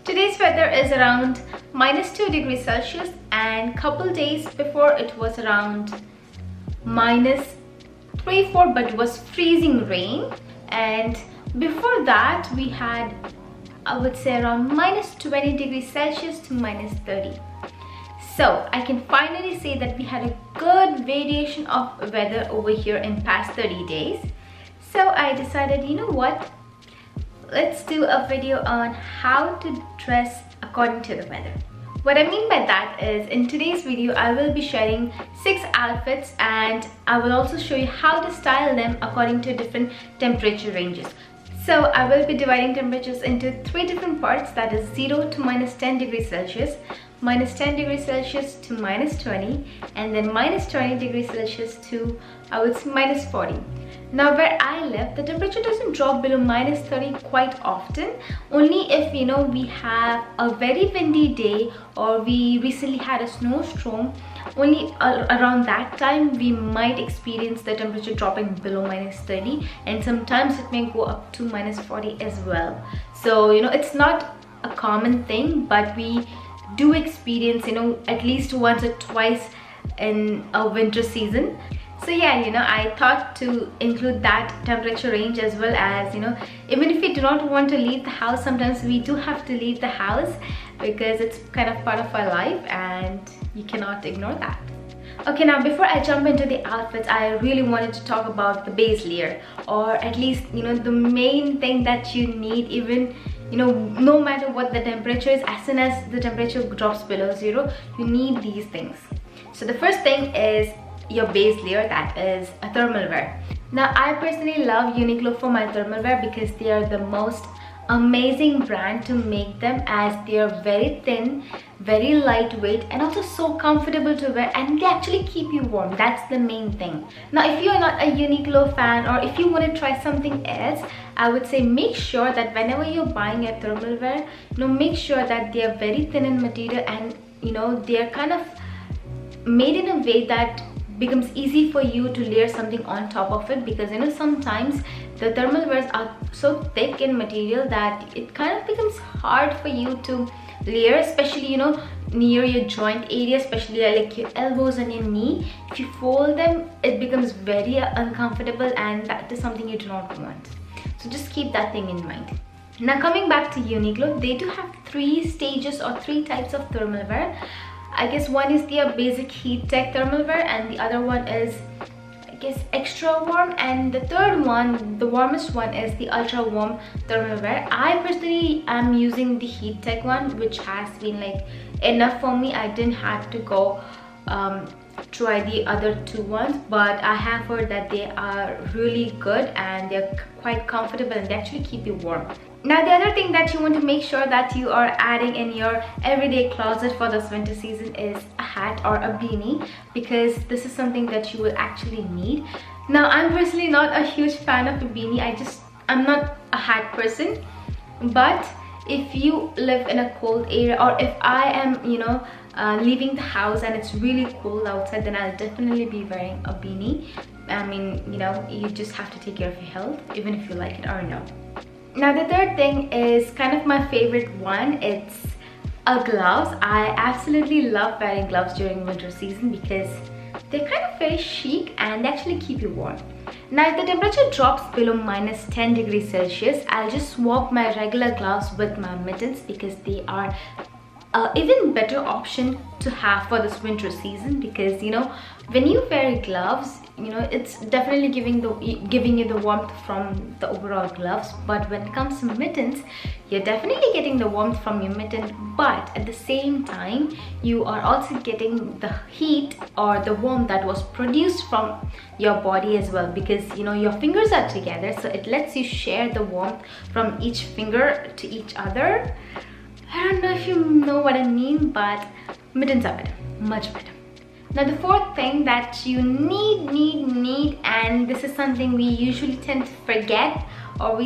Today's weather is around -2 degrees Celsius, and couple days before it was around -3, 4, but it was freezing rain. And before that we had, I would say, around -20 degrees Celsius to -30. So I can finally say that we had a good variation of weather over here in past 30 days. So I decided, you know what, let's do a video on how to dress according to the weather. What I mean by that is, in today's video I will be sharing 6 outfits, and I will also show you how to style them according to different temperature ranges. So I will be dividing temperatures into 3 different parts, that is 0 to -10 degrees Celsius, -10 degrees Celsius to -20, and then -20 degrees Celsius to, I would say, -40. Now where I live, the temperature doesn't drop below -30 quite often. Only if, you know, we have a very windy day or we recently had a snowstorm, only around that time we might experience the temperature dropping below -30, and sometimes it may go up to -40 as well. So, you know, it's not a common thing, but we do experience, you know, at least once or twice in a winter season. So yeah, you know, I thought to include that temperature range, as well as, you know, even if we do not want to leave the house, sometimes we do have to leave the house because it's kind of part of our life and you cannot ignore that. Okay, now before I jump into the outfits, I really wanted to talk about the base layer, or at least, you know, the main thing that you need, even, you know, no matter what the temperature is. As soon as the temperature drops below 0, you need these things. So the first thing is your base layer, that is a thermal wear. Now I personally love Uniqlo for my thermal wear because they are the most amazing brand to make them, as they are very thin, very lightweight, and also so comfortable to wear, and they actually keep you warm. That's the main thing. Now if you are not a Uniqlo fan, or if you want to try something else, I would say make sure that whenever you're buying a thermal wear, you know, make sure that they are very thin in material, and, you know, they are kind of made in a way that becomes easy for you to layer something on top of it, because, you know, sometimes the thermal wears are so thick in material that it kind of becomes hard for you to layer, especially, you know, near your joint area, especially like your elbows and your knee. If you fold them, it becomes very uncomfortable, and that is something you do not want. So just keep that thing in mind. Now coming back to Uniqlo, they do have 3 stages or 3 types of thermal wear. I guess one is the basic heat tech thermal wear, and the other one is, I guess, extra warm, and the third one, the warmest one, is the ultra warm thermal wear. I personally am using the heat tech one, which has been like enough for me. I didn't have to go try the other 2 ones, but I have heard that they are really good and they're quite comfortable and they actually keep you warm. Now the other thing that you want to make sure that you are adding in your everyday closet for this winter season is a hat or a beanie, because this is something that you will actually need. Now I'm personally not a huge fan of a beanie. I'm not a hat person, but if you live in a cold area, or if I am, you know, leaving the house and it's really cold outside, then I'll definitely be wearing a beanie. I mean, you know, you just have to take care of your health, even if you like it or no. Now the third thing is kind of my favorite one. It's gloves. I absolutely love wearing gloves during winter season because they're kind of very chic and they actually keep you warm. Now if the temperature drops below -10 degrees Celsius, I'll just swap my regular gloves with my mittens, because they are even better option to have for this winter season, because, you know, when you wear gloves, you know, it's definitely giving you the warmth from the overall gloves. But when it comes to mittens, you're definitely getting the warmth from your mitten, but at the same time you are also getting the heat or the warmth that was produced from your body as well, because, you know, your fingers are together, so it lets you share the warmth from each finger to each other. I don't know if you know what I mean, but mittens are better, much better. Now the fourth thing that you need, and this is something we usually tend to forget or we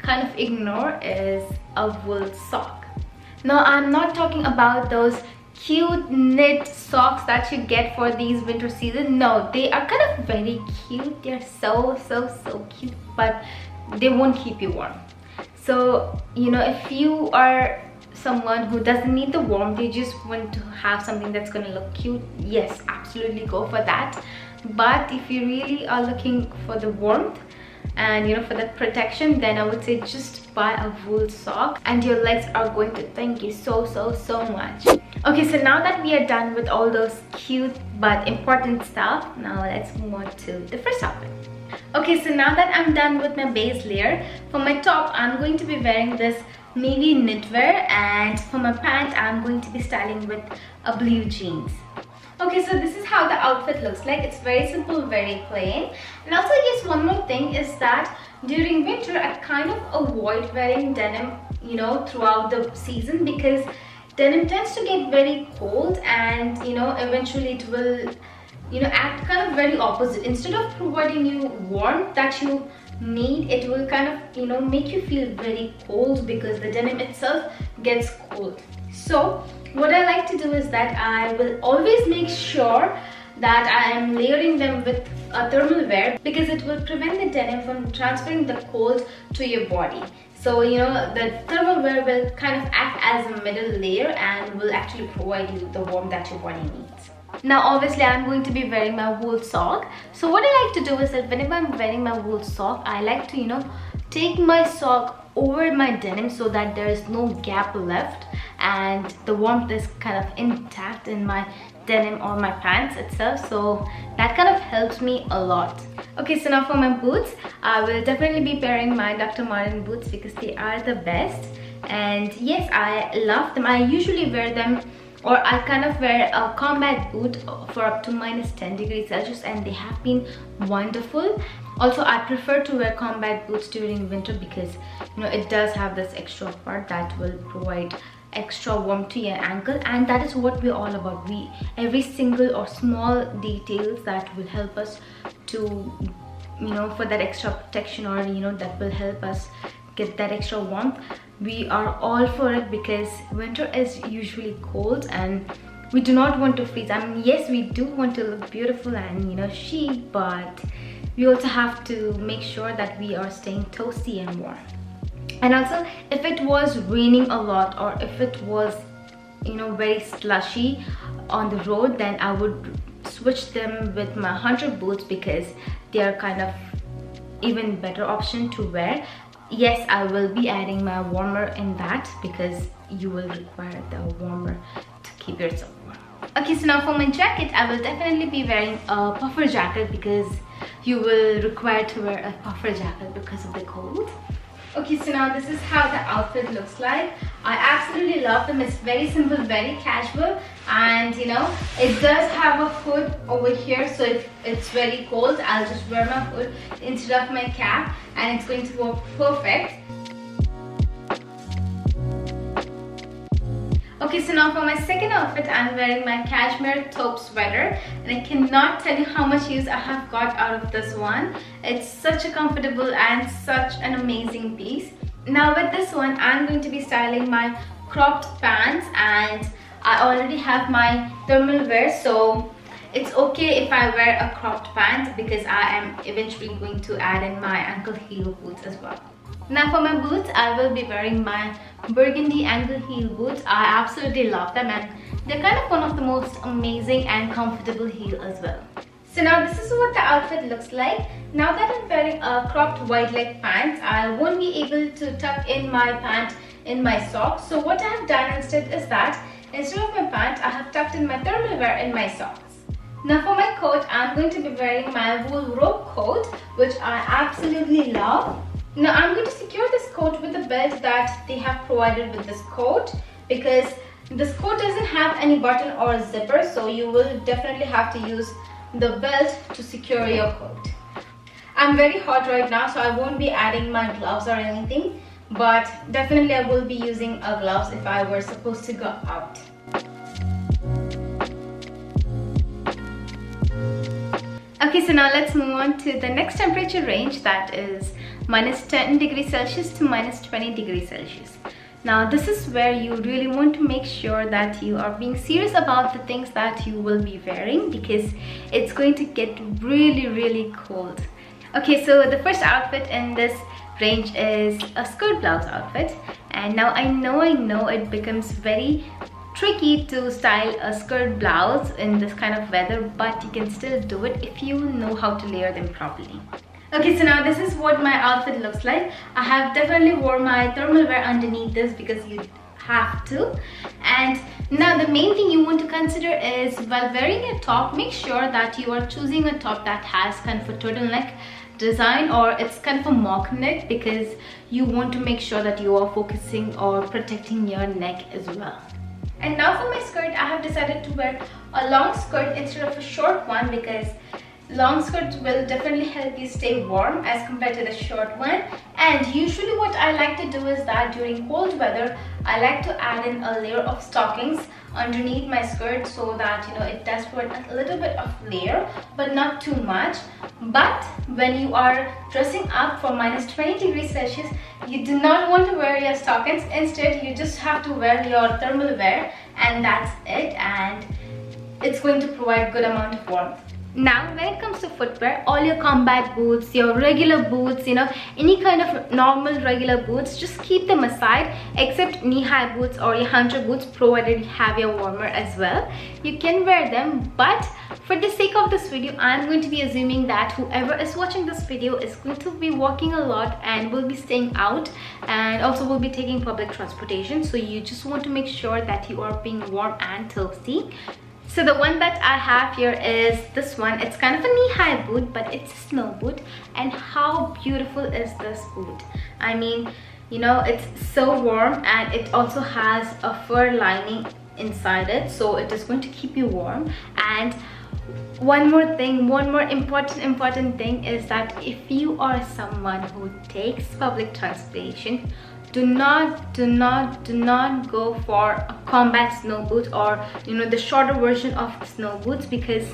kind of ignore, is a wool sock. Now I'm not talking about those cute knit socks that you get for these winter season. No, they are kind of very cute. They're so cute, but they won't keep you warm. So, you know, if you are someone who doesn't need the warmth, they just want to have something that's going to look cute, yes, absolutely go for that. But if you really are looking for the warmth and for that protection, then I would say just buy a wool sock and your legs are going to thank you so much. Okay, so now that we are done with all those cute but important stuff, now let's move on to the first outfit. Okay, so now that I'm done with my base layer, for my top I'm going to be wearing this navy knitwear, and for my pant I'm going to be styling with a blue jeans. Okay, so this is how the outfit looks like. It's very simple, very plain. And also, yes, one more thing is that during winter I kind of avoid wearing denim throughout the season, because denim tends to get very cold, and eventually it will act kind of very opposite. Instead of providing you warmth that you need, it will kind of make you feel very cold, because the denim itself gets cold. So what I like to do is that I will always make sure that I am layering them with a thermal wear, because it will prevent the denim from transferring the cold to your body. So the thermal wear will kind of act as a middle layer and will actually provide you the warmth that your body needs. Now obviously I'm going to be wearing my wool sock. So what I like to do is that whenever I'm wearing my wool sock, I like to take my sock over my denim so that there is no gap left and the warmth is kind of intact in my denim or my pants itself. So that kind of helps me a lot. Okay, so now for my boots, I will definitely be pairing my Dr. Martens boots because they are the best. And yes, I love them. I usually wear them, or I kind of wear a combat boot for up to -10°C, and they have been wonderful. Also, I prefer to wear combat boots during winter because it does have this extra part that will provide extra warmth to your ankle, and that is what we're all about. Every single or small details that will help us to for that extra protection, or that will help us get that extra warmth, we are all for it, because winter is usually cold and we do not want to freeze. I mean, yes, we do want to look beautiful and chic, but we also have to make sure that we are staying toasty and warm. And also, if it was raining a lot, or if it was very slushy on the road, then I would switch them with my hunter boots, because they are kind of even better option to wear. Yes, I will be adding my warmer in that, because you will require the warmer to keep yourself warm. Okay, so now for my jacket, I will definitely be wearing a puffer jacket, because you will require to wear a puffer jacket because of the cold. Okay, so now this is how the outfit looks like. I absolutely love them. It's very simple, very casual, and it does have a hood over here, so if it's very cold, I'll just wear my hood instead of my cap, and it's going to work perfect. Okay, so now for my second outfit, I'm wearing my cashmere taupe sweater, and I cannot tell you how much use I have got out of this one. It's such a comfortable and such an amazing piece. Now with this one, I'm going to be styling my cropped pants, and I already have my thermal wear, so it's okay if I wear a cropped pant, because I am eventually going to add in my ankle heel boots as well. Now for my boots, I will be wearing my burgundy ankle heel boots. I absolutely love them, and they're kind of one of the most amazing and comfortable heel as well. So now this is what the outfit looks like. Now that I'm wearing a cropped wide leg pants, I won't be able to tuck in my pant in my socks. So what I have done instead is that instead of my pant, I have tucked in my thermal wear in my socks. Now for my coat, I'm going to be wearing my wool robe coat, which I absolutely love. Now I'm going to secure this coat with the belt that they have provided with this coat, because this coat doesn't have any button or zipper, so you will definitely have to use the belt to secure your coat. I'm very hot right now, so I won't be adding my gloves or anything, but definitely I will be using a gloves if I were supposed to go out. Okay, so now let's move on to the next temperature range, that is -10°C to -20°C. Now this is where you really want to make sure that you are being serious about the things that you will be wearing, because it's going to get really cold. Okay, so the first outfit in this range is a skirt blouse outfit. And now I know it becomes very tricky to style a skirt blouse in this kind of weather, but you can still do it if you know how to layer them properly. Okay, so now this is what my outfit looks like. I have definitely worn my thermal wear underneath this because you have to. And now the main thing you want to consider is, while wearing a top, make sure that you are choosing a top that has kind of a turtleneck design, or it's kind of a mock neck, because you want to make sure that you are focusing or protecting your neck as well. And now for my skirt, I have decided to wear a long skirt instead of a short one, because long skirts will definitely help you stay warm as compared to the short one. And usually what I like to do is that during cold weather, I like to add in a layer of stockings underneath my skirt, so that it does provide a little bit of layer, but not too much. But when you are dressing up for -20°C, you do not want to wear your stockings. Instead, you just have to wear your thermal wear, and that's it, and it's going to provide good amount of warmth. Now, when it comes to footwear, all your combat boots, your regular boots, any kind of normal regular boots, just keep them aside, except knee-high boots or your hunter boots, provided you have your warmer as well. You can wear them, but for the sake of this video, I'm going to be assuming that whoever is watching this video is going to be walking a lot and will be staying out, and also will be taking public transportation. So you just want to make sure that you are being warm and toasty. So the one that I have here is this one. It's kind of a knee-high boot, but it's a snow boot. And how beautiful is this boot? I mean, it's so warm, and it also has a fur lining inside it, so it is going to keep you warm. And one more important thing is that if you are someone who takes public transportation, do not go for a combat snow boot, or the shorter version of snow boots, because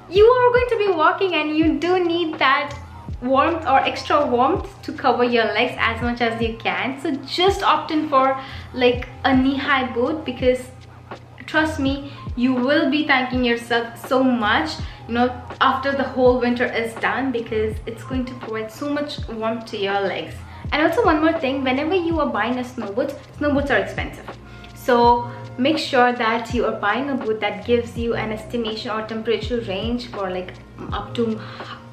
you are going to be walking and you do need that warmth or extra warmth to cover your legs as much as you can. So just opt in for like a knee-high boot, because trust me, you will be thanking yourself so much after the whole winter is done, because it's going to provide so much warmth to your legs. And also one more thing, whenever you are buying a snow boots are expensive. So make sure that you are buying a boot that gives you an estimation or temperature range for like up to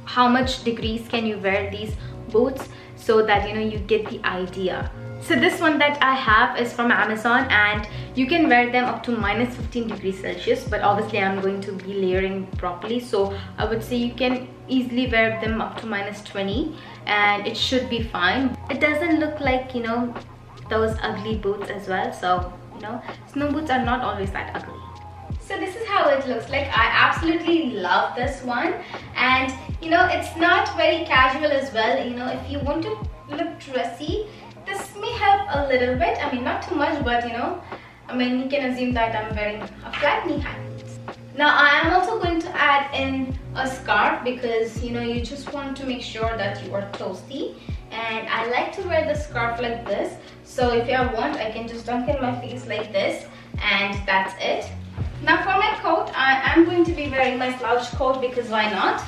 how much degrees can you wear these boots, so that you get the idea. So this one that I have is from Amazon, and you can wear them up to -15°C, but obviously I'm going to be layering properly, so I would say you can easily wear them up to -20 and it should be fine. It doesn't look like those ugly boots as well, so snow boots are not always that ugly. So this is how it looks like. I absolutely love this one, and it's not very casual as well. If you want to look dressy, this may help a little bit. I mean, not too much, but you can assume that I'm wearing a flat knee-high. Now I am also going to add in a scarf, because you just want to make sure that you are toasty, and I like to wear the scarf like this. So if I want, I can just dunk in my face like this, and that's it. Now for my coat, I am going to be wearing my slouch coat, because why not?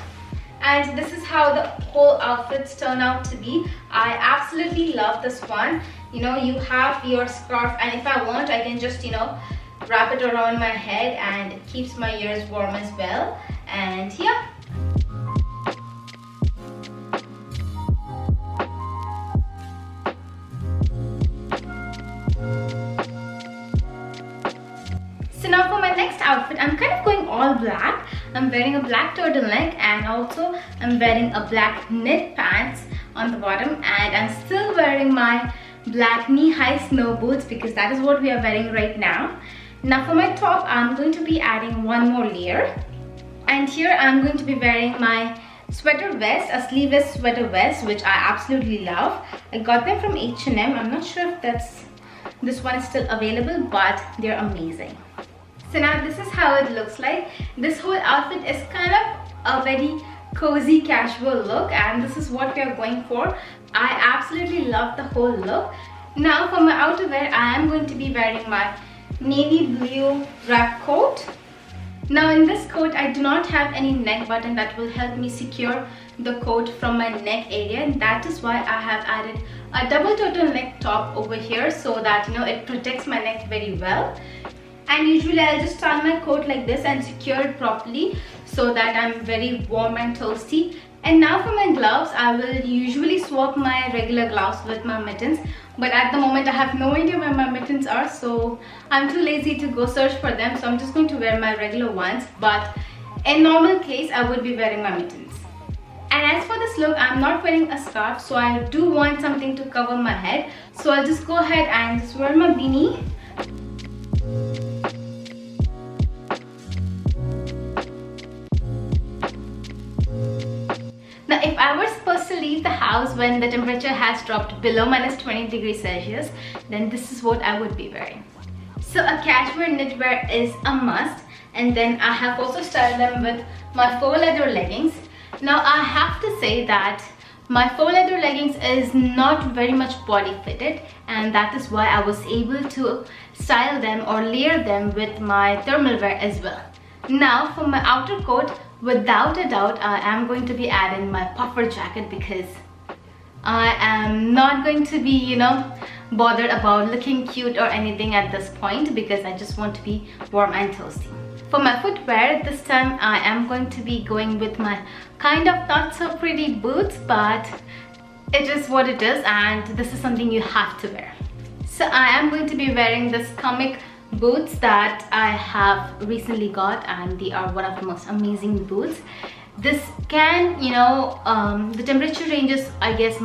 And this is how the whole outfits turn out to be. I absolutely love this one. You have your scarf, and if I want, I can just wrap it around my head, and it keeps my ears warm as well. And yeah. So now for my next outfit, I'm kind of going all black. I'm wearing a black turtleneck, and also I'm wearing a black knit pants on the bottom, and I'm still wearing my black knee-high snow boots, because that is what we are wearing right now. Now for my top, I'm going to be adding one more layer, and here I'm going to be wearing my sweater vest, a sleeveless sweater vest, which I absolutely love. I got them from H&M. I'm not sure if this one is still available, but they're amazing. So now this is how it looks like. This whole outfit is kind of a very cozy casual look, and this is what we are going for. I absolutely love the whole look. Now for my outerwear, I am going to be wearing my navy blue wrap coat, Now in this coat, I do not have any neck button that will help me secure the coat from my neck area, and that is why I have added a double turtleneck top over here so that it protects my neck very well. And usually I'll just style my coat like this and secure it properly so that I'm very warm and toasty. And now for my gloves, I will usually swap my regular gloves with my mittens, but at the moment I have no idea where my mittens are, so I'm too lazy to go search for them, so I'm just going to wear my regular ones. But in normal case, I would be wearing my mittens. And as for this look, I'm not wearing a scarf, so I do want something to cover my head, so I'll just go ahead and just wear my beanie. Now if I were supposed to leave the house when the temperature has dropped below -20 degrees Celsius, then this is what I would be wearing. So a cashmere knitwear is a must, and then I have also styled them with my faux leather leggings. Now I have to say that my faux leather leggings is not very much body fitted, and that is why I was able to style them or layer them with my thermal wear as well. Now for my outer coat, without a doubt, I am going to be adding my puffer jacket because I am not going to be, bothered about looking cute or anything at this point, because I just want to be warm and toasty. For my footwear, this time I am going to be going with my kind of not so pretty boots, but it is what it is, and this is something you have to wear. So I am going to be wearing this comic boots that I have recently got, and they are one of the most amazing boots. This can, the temperature ranges, I guess,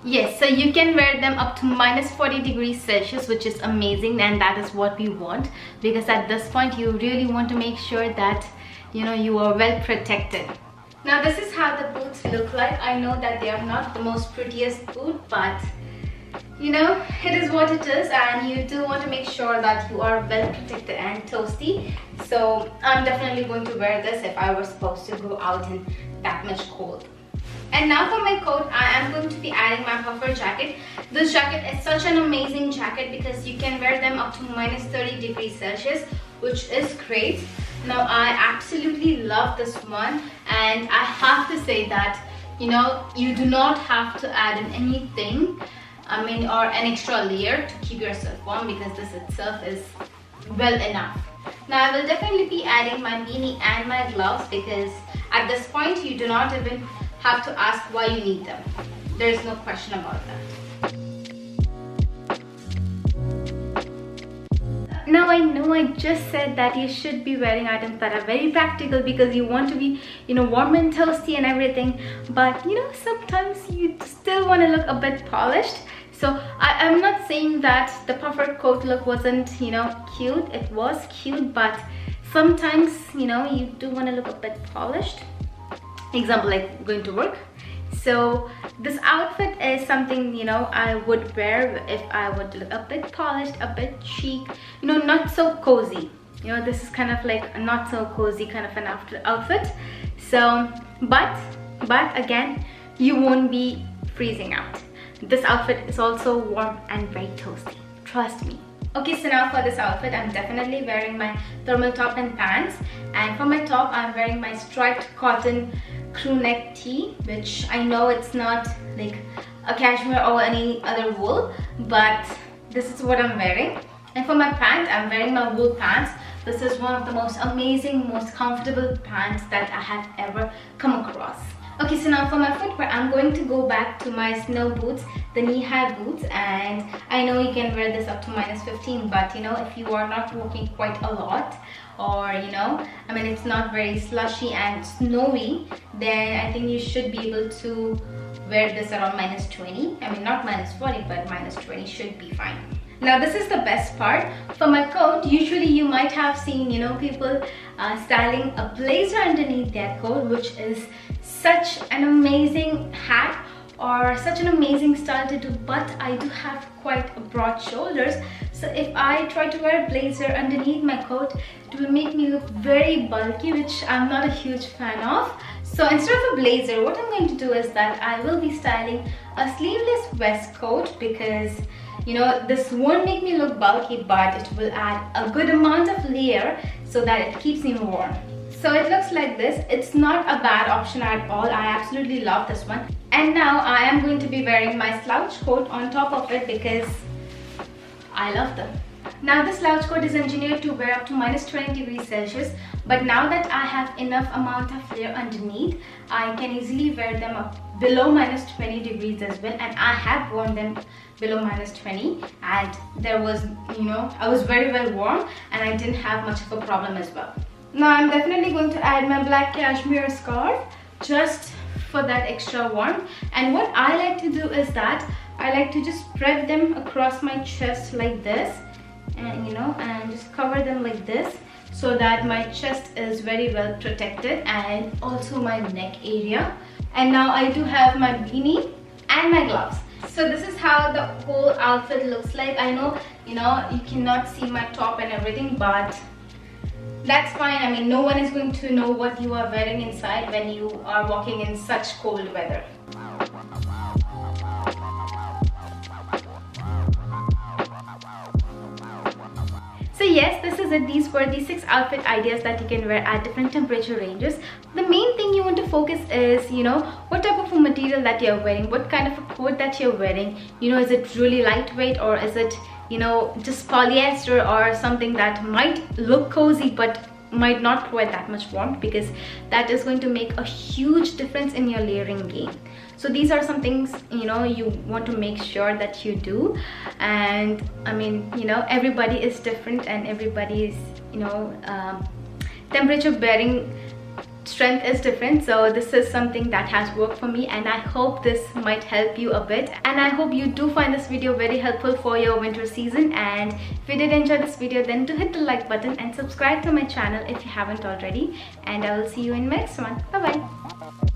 yes, so you can wear them up to -40 degrees Celsius, which is amazing, and that is what we want, because at this point you really want to make sure that you are well protected. Now this is how the boots look like. I know that they are not the most prettiest boot, but it is what it is, and you do want to make sure that you are well protected and toasty. So I'm definitely going to wear this if I were supposed to go out in that much cold. And now for my coat, I am going to be adding my puffer jacket. This jacket is such an amazing jacket because you can wear them up to -30 degrees Celsius, which is great. Now I absolutely love this one, and I have to say that you do not have to add in anything, or an extra layer to keep yourself warm, because this itself is well enough. Now I will definitely be adding my beanie and my gloves, because at this point you do not even have to ask why you need them. There is no question about that. Now I know I just said that you should be wearing items that are very practical because you want to be, warm and toasty and everything, but sometimes you still want to look a bit polished. So I'm not saying that the puffer coat look wasn't, cute. It was cute, but sometimes, you do want to look a bit polished. Example, like going to work. So this outfit is something I would wear if I would look a bit polished, a bit chic, not so cozy. This is kind of like a not so cozy kind of an outfit. So but again, you won't be freezing out. This outfit is also warm and very toasty, trust me. Okay, so now for this outfit, I'm definitely wearing my thermal top and pants, and for my top I'm wearing my striped cotton crew neck tee, which I know it's not like a cashmere or any other wool, but this is what I'm wearing. And for my pants, I'm wearing my wool pants. This is one of the most amazing, most comfortable pants that I have ever come across. Okay, so now for my footwear, I'm going to go back to my snow boots, the knee-high boots, and I know you can wear this up to -15, but if you are not walking quite a lot, or it's not very slushy and snowy, then I think you should be able to wear this around -20. Not -40, but -20 should be fine. Now this is the best part. For my coat, usually you might have seen people styling a blazer underneath their coat, which is such an amazing hat or such an amazing style to do, but I do have quite broad shoulders, so if I try to wear a blazer underneath my coat, it will make me look very bulky, which I'm not a huge fan of. So instead of a blazer, what I'm going to do is that I will be styling a sleeveless waistcoat, because this won't make me look bulky, but it will add a good amount of layer so that it keeps me warm. So it looks like this. It's not a bad option at all. I absolutely love this one. And now I am going to be wearing my slouch coat on top of it because I love them. Now this slouch coat is engineered to wear up to -20°C, but now that I have enough amount of layer underneath, I can easily wear them up below -20° as well, and I have worn them below -20, and there was, I was very well warm and I didn't have much of a problem as well. Now I'm definitely going to add my black cashmere scarf just for that extra warmth, and what I like to do is that I like to just spread them across my chest like this, and and just cover them like this so that my chest is very well protected, and also my neck area. And now I do have my beanie and my gloves. So this is how the whole outfit looks like. I know you cannot see my top and everything, but that's fine. I mean, no one is going to know what you are wearing inside when you are walking in such cold weather. So yes, this is it. These were the 6 outfit ideas that you can wear at different temperature ranges. The main thing you want to focus is, what type of a material that you're wearing, what kind of a coat that you're wearing. Is it really lightweight, or is it, just polyester or something that might look cozy but might not provide that much warmth, because that is going to make a huge difference in your layering game. So these are some things you want to make sure that you do. And I mean, everybody is different, and everybody's temperature bearing strength is different. So this is something that has worked for me, and I hope this might help you a bit, and I hope you do find this video very helpful for your winter season. And if you did enjoy this video, then do hit the like button and subscribe to my channel if you haven't already, and I will see you in the next one. Bye bye.